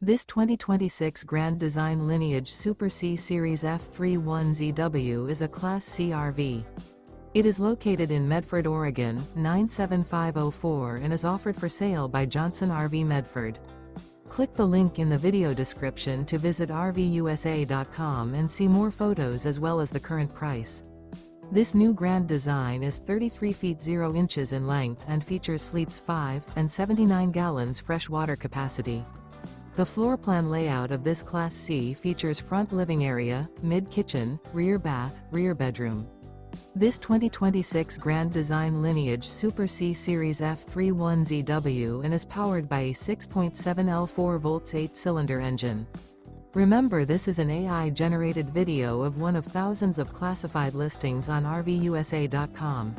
This 2026 Grand Design Lineage Super C Series F31ZW is a Class C RV. It is located in Medford, Oregon, 97504 and is offered for sale by Johnson RV Medford. Click the link in the video description to visit RVUSA.com and see more photos as well as the current price. This new Grand Design is 33 feet 0 inches in length and features sleeps 5 and 79 gallons fresh water capacity. The floor plan layout of this Class C features front living area, mid-kitchen, rear bath, rear bedroom. This 2026 Grand Design Lineage Super C Series F31ZW and is powered by a 6.7 L4 volts 8-cylinder engine. Remember, this is an AI-generated video of one of thousands of classified listings on RVUSA.com.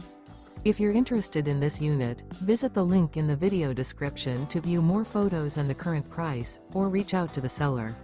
If you're interested in this unit, visit the link in the video description to view more photos and the current price, or reach out to the seller.